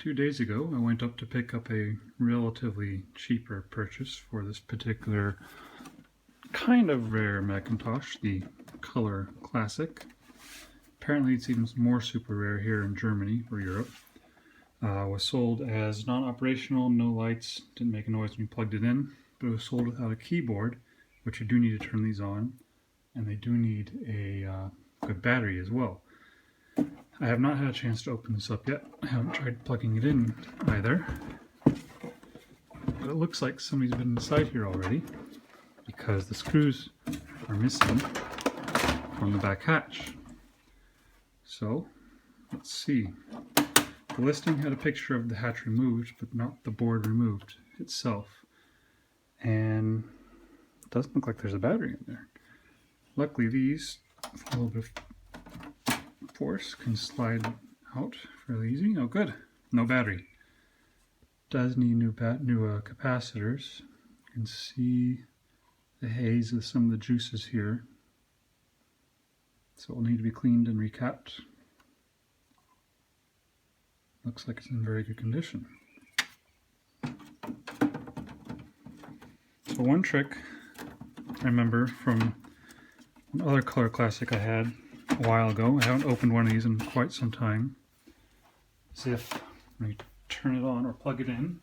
2 days ago, I went up to pick up a relatively cheaper purchase for this particular kind of rare Macintosh, the Color Classic. Apparently it's even more super rare here in Germany or Europe. Was sold as non-operational, no lights, didn't make a noise when you plugged it in, but it was sold without a keyboard, which you do need to turn these on, and they do need a good battery as well. I have not had a chance to open this up yet. I haven't tried plugging it in either. But it looks like somebody's been inside here already because the screws are missing from the back hatch. So, let's see. The listing had a picture of the hatch removed, but not the board removed itself. And it doesn't look like there's a battery in there. Luckily these, with a little bit of force, can slide out fairly easy. Oh good, no battery. Does need new capacitors. You can see the haze of some of the juices here. So it will need to be cleaned and recapped. Looks like it's in very good condition. So one trick I remember from another Color Classic I had a while ago, I haven't opened one of these in quite some time, is if when you turn it on or plug it in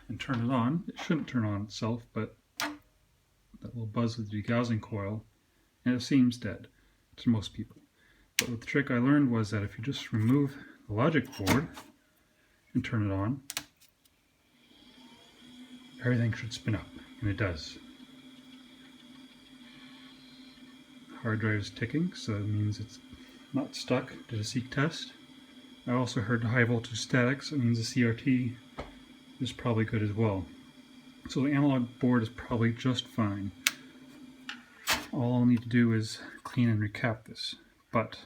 and turn it on, it shouldn't turn on itself, but that little buzz of the degaussing coil, and it seems dead to most people. But the trick I learned was that if you just remove the logic board and turn it on, everything should spin up, and it does. Hard drive is ticking, so it means it's not stuck. Did a seek test. I also heard high voltage statics. It means the CRT is probably good as well. So the analog board is probably just fine. All I'll need to do is clean and recap this. But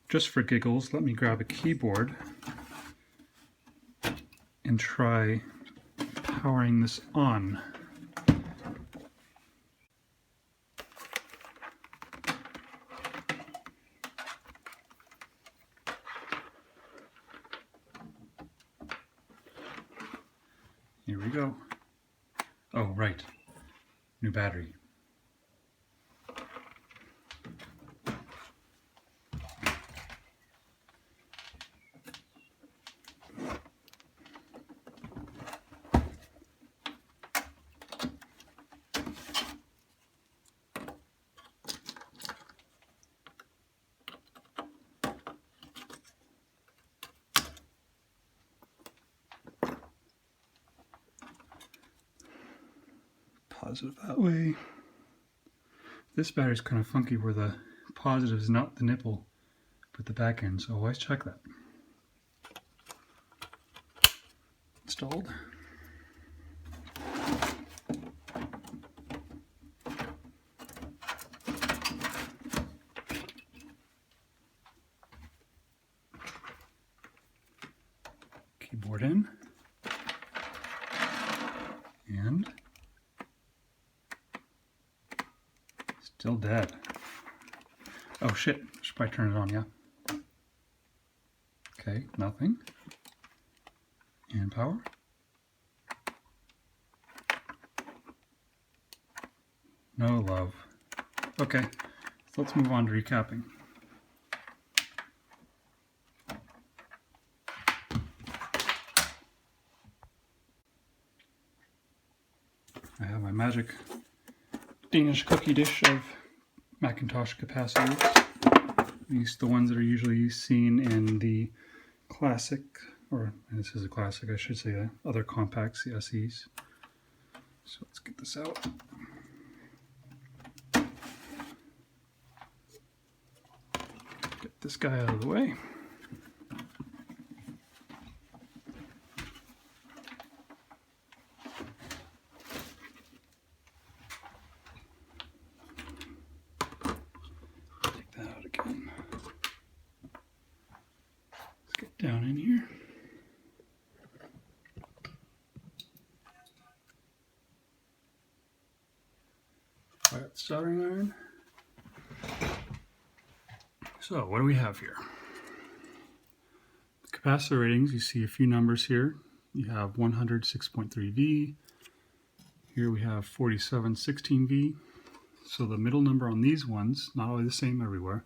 just for giggles, let me grab a keyboard and try powering this on. Here we go. Oh, right. New battery. Positive that way. This battery's kind of funky where the positive is not the nipple but the back end, so always check that. Installed. Keyboard in. And still dead. Oh shit, should probably turn it on, yeah. Okay, nothing. And power. No love. Okay, so let's move on to recapping. I have my magic Danish cookie dish of Macintosh capacitors. These are the ones that are usually seen in the classic, or this is a classic, I should say, the other compacts, the SEs. So let's get this out. Get this guy out of the way. Let's get down in here. Fire up the soldering iron. So what do we have here? The capacitor ratings, you see a few numbers here. You have 100 6.3V. Here we have 4716V. So the middle number on these ones, not always the same everywhere,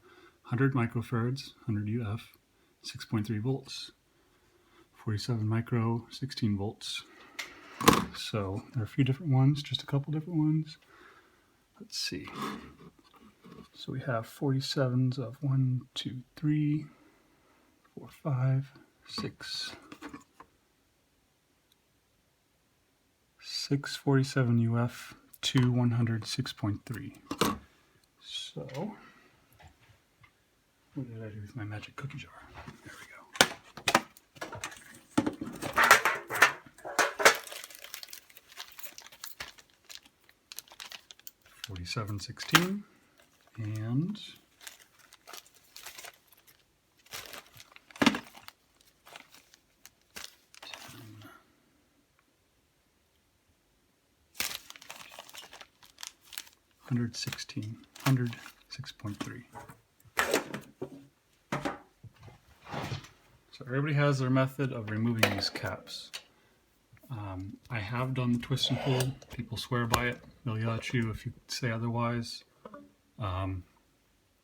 100 microfarads, 100 UF, 6.3 volts. 47 micro, 16 volts. So there are a few different ones, just a couple different ones. Let's see. So we have 47s of 1, 2, 3, 4, 5, 6. 647 UF to 100 6.3. So, what did I do with my magic cookie jar? There we go. 4716 and 116, 100, 6.3. So everybody has their method of removing these caps. I have done the twist and pull. People swear by it. They'll yell at you if you say otherwise.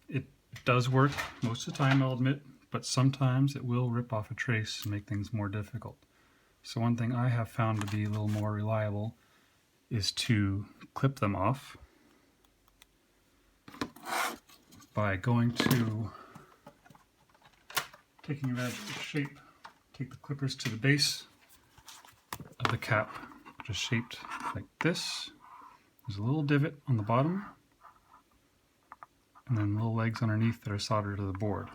It does work most of the time, I'll admit, but sometimes it will rip off a trace and make things more difficult. So one thing I have found to be a little more reliable is to clip them off by going to taking advantage of the shape. Take the clippers to the base of the cap, just shaped like this. There's a little divot on the bottom and then little legs underneath that are soldered to the board.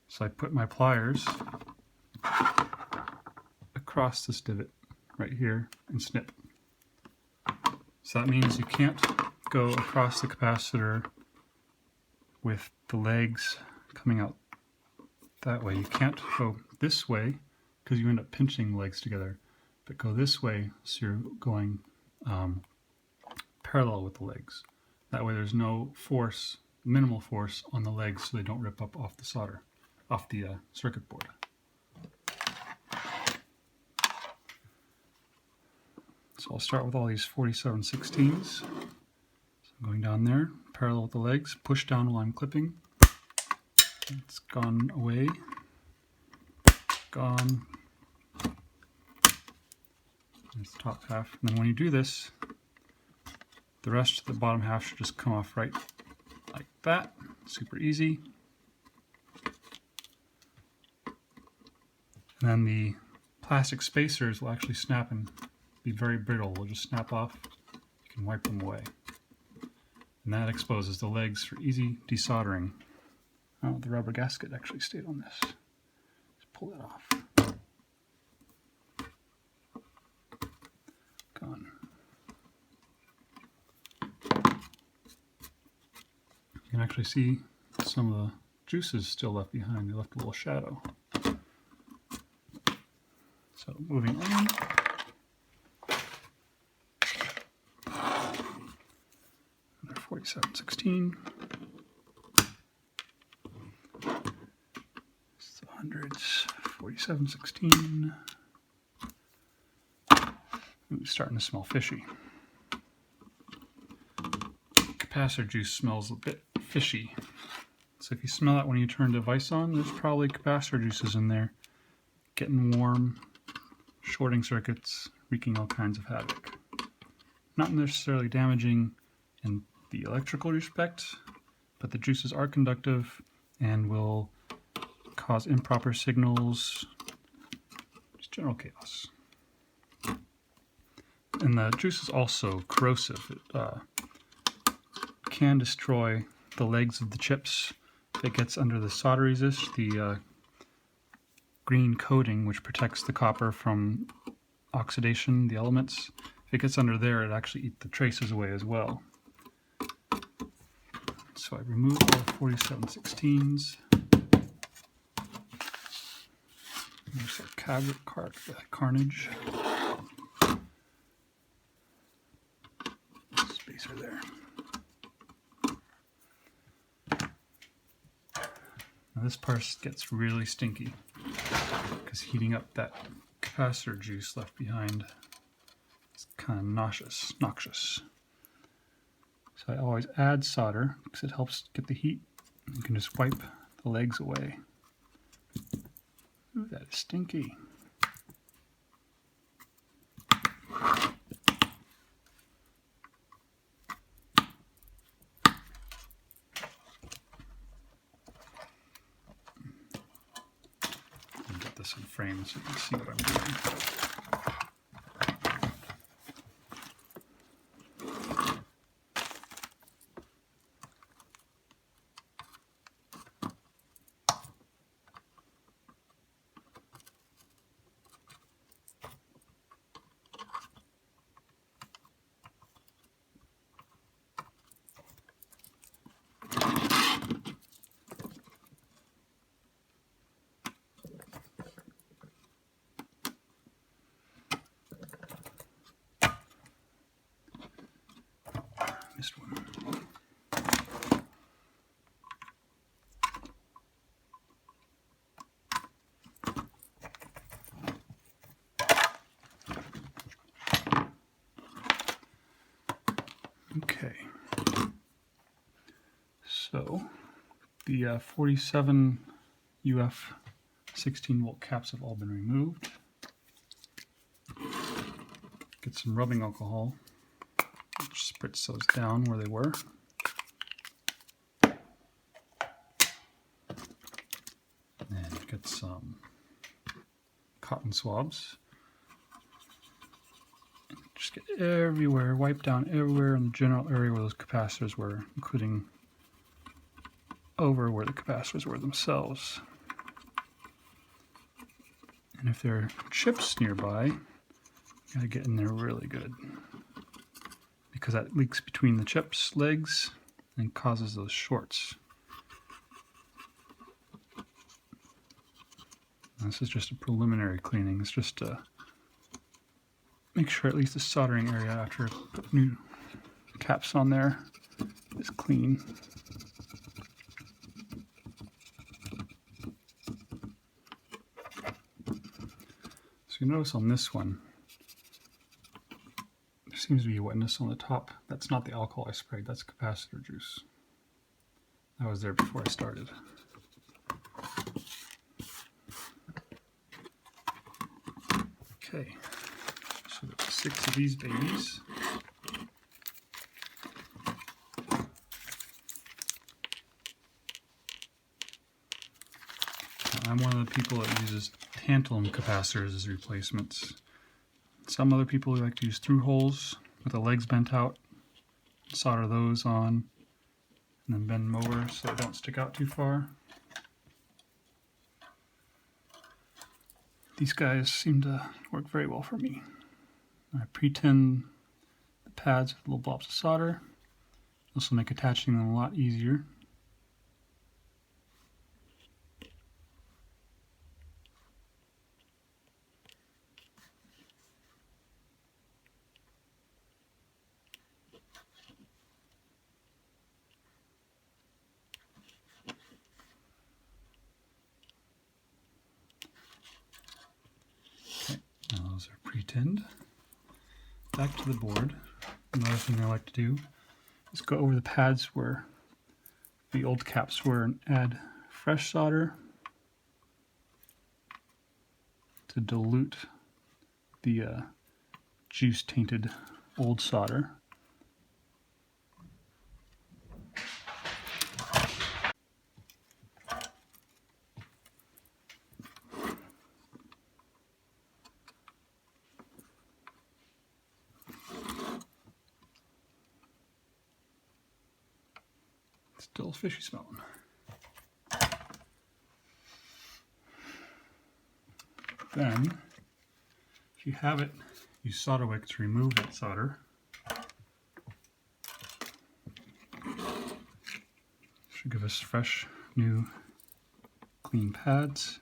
So I put my pliers across this divot right here and snip. So that means you can't go across the capacitor with the legs coming out that way. You can't go this way because you end up pinching the legs together, but go this way so you're going parallel with the legs. That way there's no force, minimal force on the legs so they don't rip up off the solder, off the circuit board. So I'll start with all these 4716s. So I'm going down there, parallel with the legs, push down while I'm clipping. It's gone away, gone. It's the top half. And then when you do this, the rest of the bottom half should just come off right like that. Super easy. And then the plastic spacers will actually snap and be very brittle. They'll just snap off. You can wipe them away. And that exposes the legs for easy desoldering. Oh, the rubber gasket actually stayed on this. Just pull that off. Gone. You can actually see some of the juices still left behind. They left a little shadow. So moving on. Another 4716. It's the hundreds. 4716. Ooh, starting to smell fishy. Capacitor juice smells a bit fishy. So if you smell that when you turn the device on, there's probably capacitor juices in there. Getting warm, shorting circuits, wreaking all kinds of havoc. Not necessarily damaging in the electrical respect, but the juices are conductive and will cause improper signals, just general chaos. And the juice is also corrosive. It can destroy the legs of the chips. If it gets under the solder resist, the green coating which protects the copper from oxidation, the elements, if it gets under there, it actually eats the traces away as well. So I removed all the 4716s. There's a carnage. Spacer there. Now this part gets really stinky because heating up that capacitor juice left behind is kind of noxious. So I always add solder because it helps get the heat. You can just wipe the legs away. Ooh, that is stinky. Get this in frame so you can see what I'm doing. Missed one. Okay, so the 47 UF 16 volt caps have all been removed. Get some rubbing alcohol. Spritz those down where they were. And get some cotton swabs. Just get everywhere, wipe down everywhere in the general area where those capacitors were, including over where the capacitors were themselves. And if there are chips nearby, you gotta get in there really good, because that leaks between the chips legs and causes those shorts. And this is just a preliminary cleaning. It's just to make sure at least the soldering area after I put new caps on there is clean. So you notice on this one, there seems to be a wetness on the top. That's not the alcohol I sprayed, that's capacitor juice. That was there before I started. Okay, so there's 6 of these babies. Now, I'm one of the people that uses tantalum capacitors as replacements. Some other people like to use through holes with the legs bent out, solder those on, and then bend them over so they don't stick out too far. These guys seem to work very well for me. I pre-tin the pads with little blobs of solder. This will make attaching them a lot easier. Now those are pre-tinned. Back to the board. Another thing I like to do is go over the pads where the old caps were and add fresh solder to dilute the juice-tainted old solder. Still fishy smelling. Then, if you have it, use solder wick to remove that solder. Should give us fresh, new, clean pads.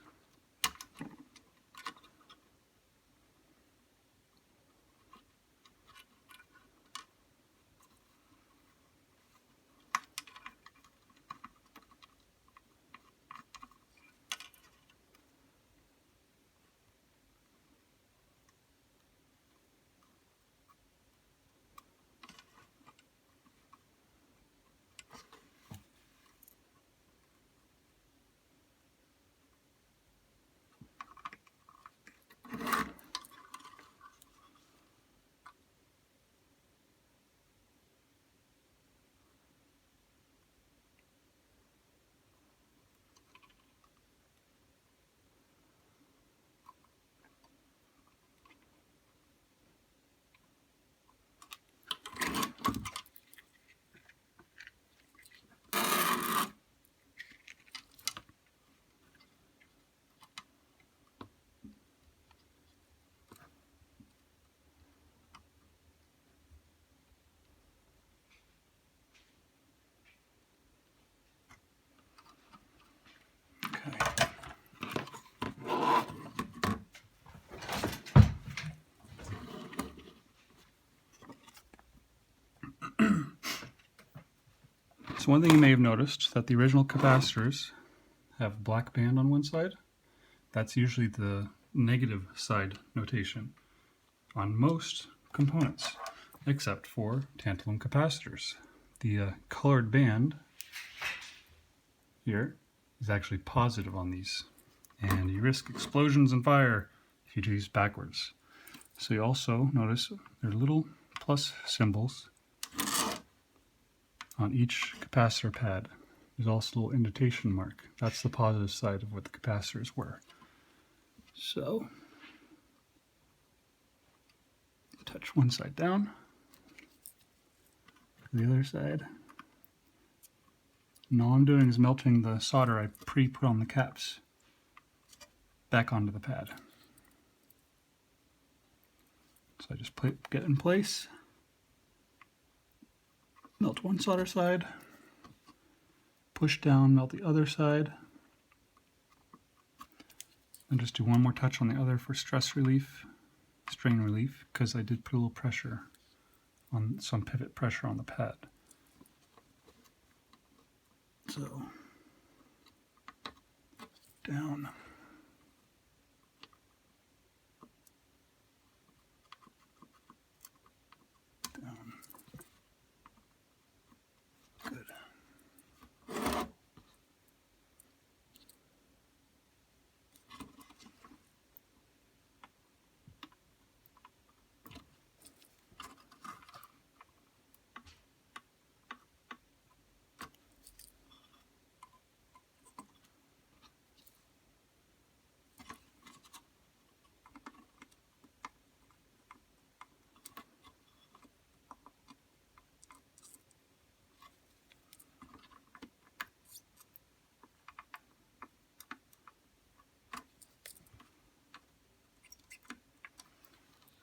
So one thing you may have noticed that the original capacitors have a black band on one side. That's usually the negative side notation on most components, except for tantalum capacitors. The colored band here is actually positive on these, and you risk explosions and fire if you do these backwards. So you also notice there are little plus symbols on each capacitor pad. There's also a little indentation mark. That's the positive side of what the capacitors were. So, touch one side down, the other side. And all I'm doing is melting the solder I pre-put on the caps back onto the pad. So I just get in place, melt one solder side, push down, melt the other side, and just do one more touch on the other for stress relief, strain relief, because I did put a little pressure on some pivot pressure on the pad. So, down. Down. Good.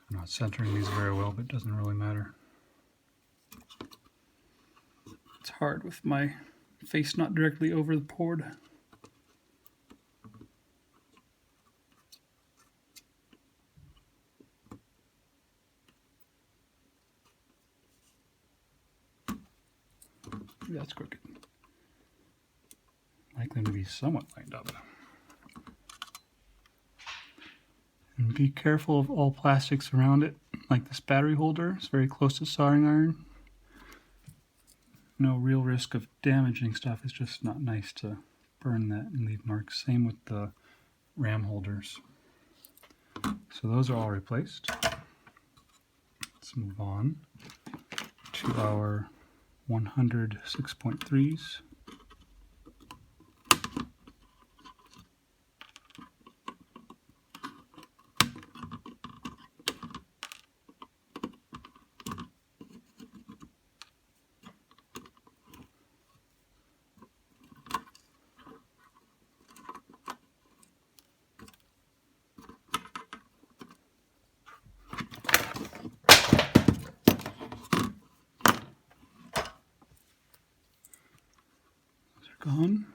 I'm not centering these very well, but it doesn't really matter. It's hard with my face not directly over the board. Maybe that's crooked. Like them to be somewhat lined up. And be careful of all plastics around it, like this battery holder. It's very close to soldering iron. No real risk of damaging stuff. It's just not nice to burn that and leave marks. Same with the RAM holders. So those are all replaced. Let's move on to our 100 6.3s. Gone.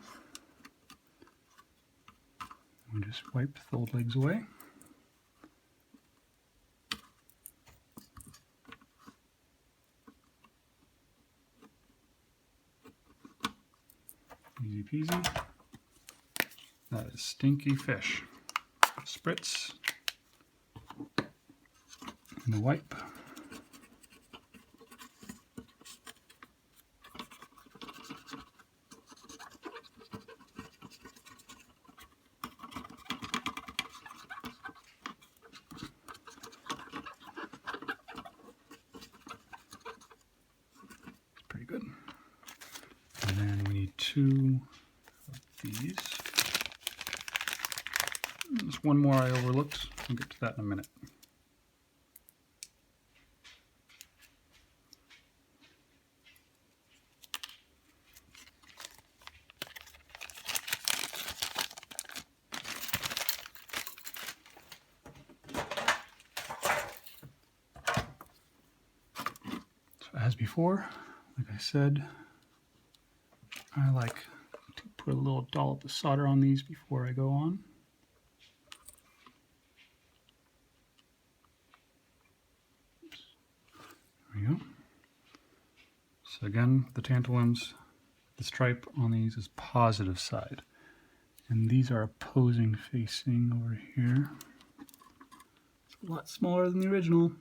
We just wipe the old legs away. Easy peasy. That is stinky fish. Spritz and a wipe. Good. And then we need two of these. There's one more I overlooked. We'll get to that in a minute. So as before, like I said, I like to put a little dollop of solder on these before I go on. Oops. There we go. So again, the tantalums, the stripe on these is positive side. And these are opposing facing over here. It's a lot smaller than the original.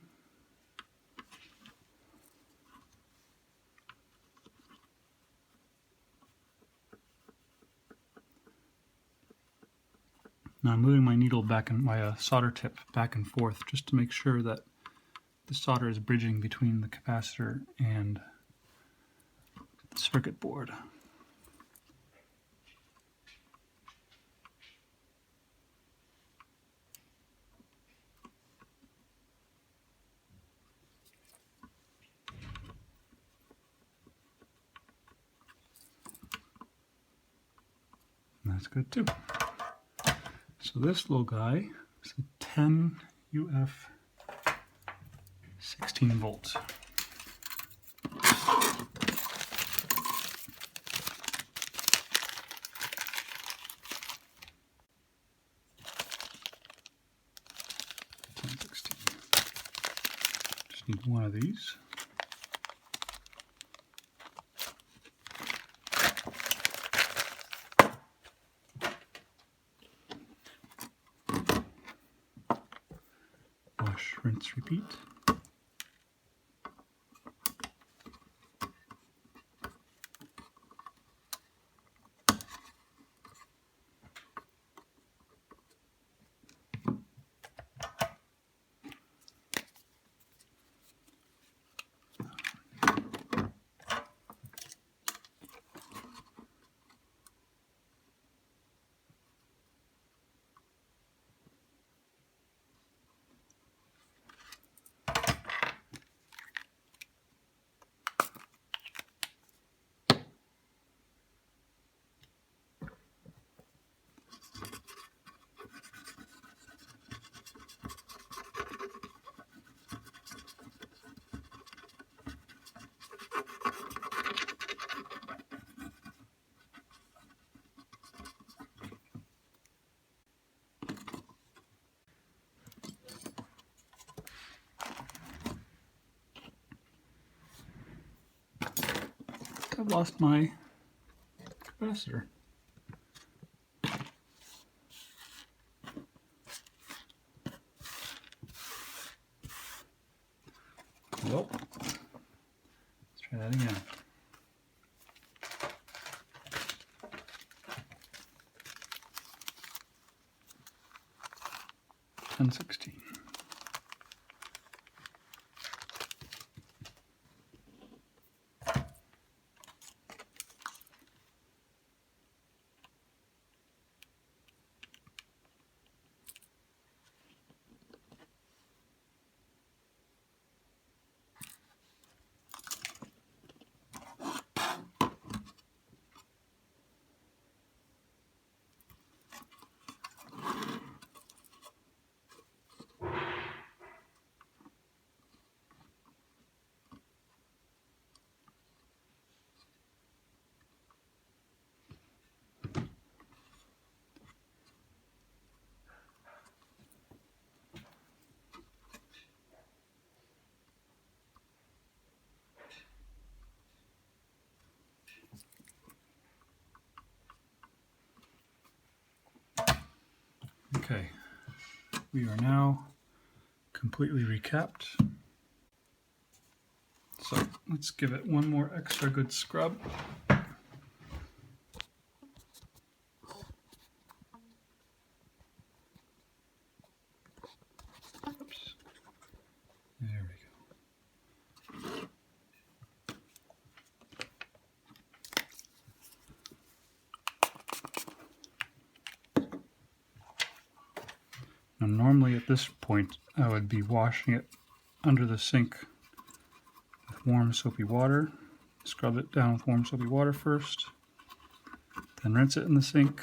Now I'm moving my needle back and my solder tip back and forth just to make sure that the solder is bridging between the capacitor and the circuit board. And that's good too. So this little guy is a 10 UF 16 volts. Just need one of these. Wash, rinse, repeat. I've lost my capacitor. Well, let's try that again. And 16. Okay, we are now completely recapped. So let's give it one more extra good scrub. Oops. There we go. Now normally at this point I would be washing it under the sink with warm soapy water. Scrub it down with warm soapy water first, then rinse it in the sink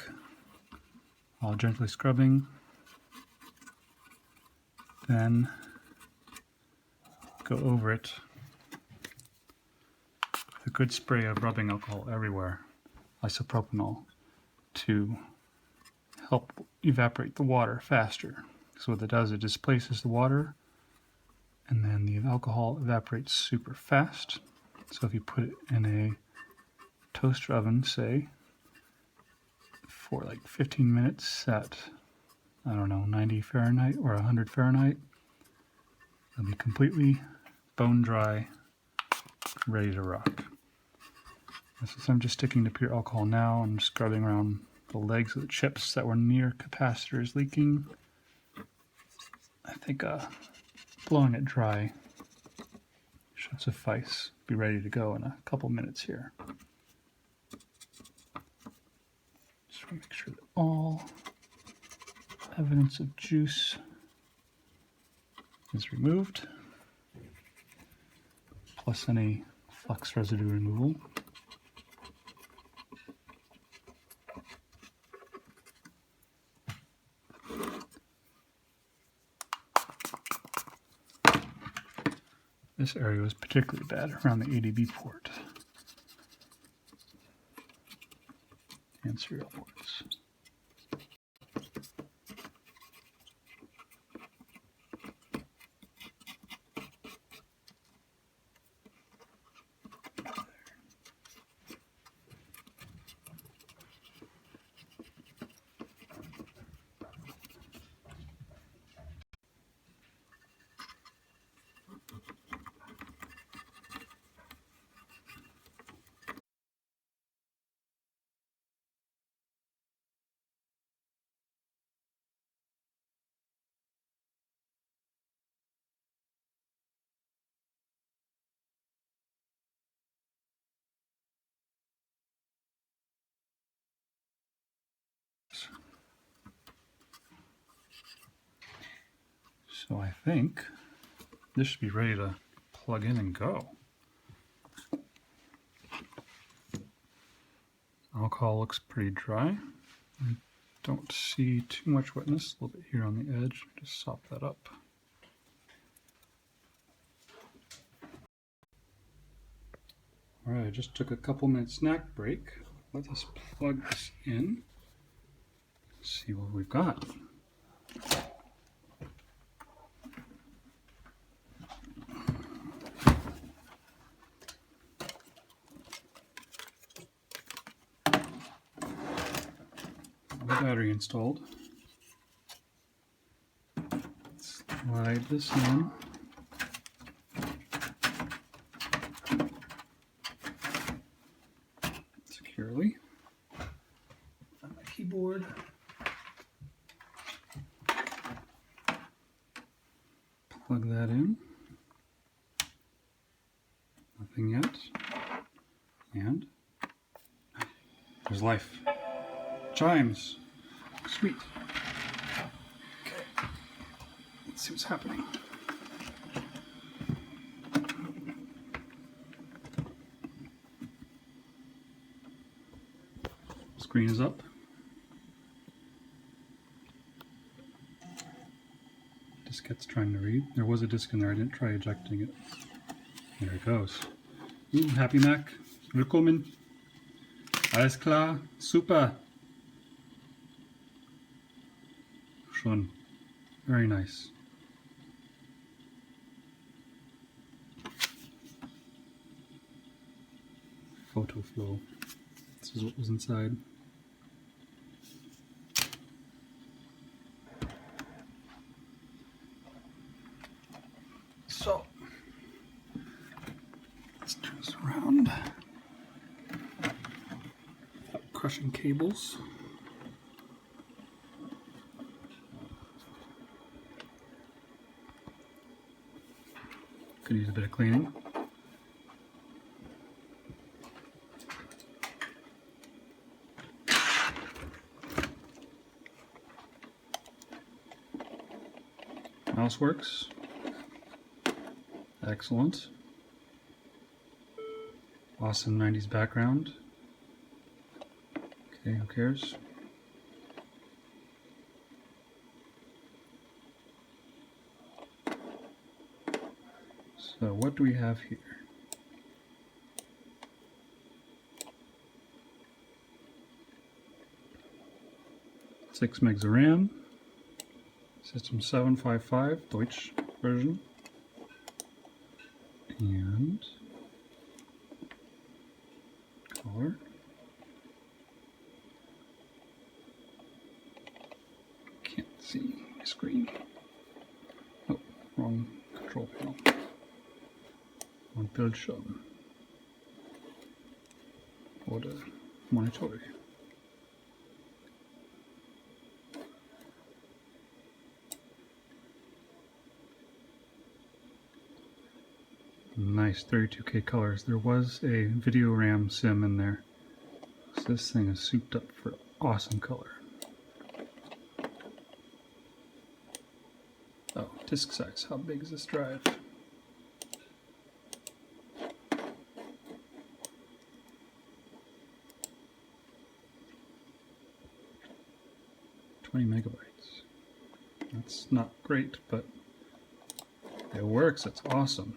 while gently scrubbing, then go over it with a good spray of rubbing alcohol everywhere, isopropanol, to help evaporate the water faster. So what it does, it displaces the water and then the alcohol evaporates super fast. So if you put it in a toaster oven, say, for like 15 minutes at, I don't know, 90 Fahrenheit or 100 Fahrenheit. It'll be completely bone dry, ready to rock. So I'm just sticking to pure alcohol now and scrubbing around the legs of the chips that were near capacitors leaking. I think blowing it dry should suffice. Be ready to go in a couple minutes here. Just want to make sure that all evidence of juice is removed, plus any flux residue removal. This area was particularly bad around the ADB port and serial ports. So I think this should be ready to plug in and go. Alcohol looks pretty dry. I don't see too much wetness. A little bit here on the edge. Just sop that up. Alright, I just took a couple minute snack break. Let us plug this in. See what we've got. Battery installed. Slide this in. Securely. On my keyboard. Plug that in. Nothing yet. And there's life. Chimes. Sweet. Okay. Let's see what's happening. Screen is up. Diskette's trying to read. There was a disk in there. I didn't try ejecting it. There it goes. Ooh, Happy Mac. Willkommen. Alles klar. Super. Schon. Very nice. Photo flow. This is what was inside. So, let's turn this around. Crushing cables. Could use a bit of cleaning. Mouse works. Excellent. Awesome 90s background. Okay, who cares? So what do we have here? Six megs of RAM. System 755 Deutsch version. And color. see my screen. Oh, wrong control panel. On Bildschirm. Oder Monitor. Nice 32K colors. There was a video RAM sim in there. So this thing is souped up for awesome color. Oh, disk size. How big is this drive? Megabytes. That's not great, but it works. It's awesome.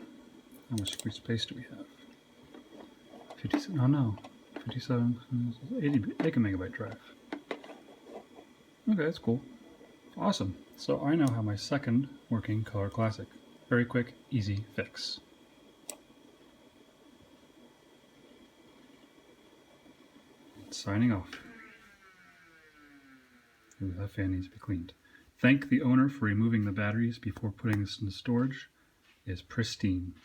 How much free space do we have? 57. Oh no, 57. 80 megabyte drive. Okay, that's cool. Awesome. So I now have my second working Color Classic. Very quick, easy fix. Signing off. Ooh, that fan needs to be cleaned. Thank the owner for removing the batteries before putting this into storage. It is pristine.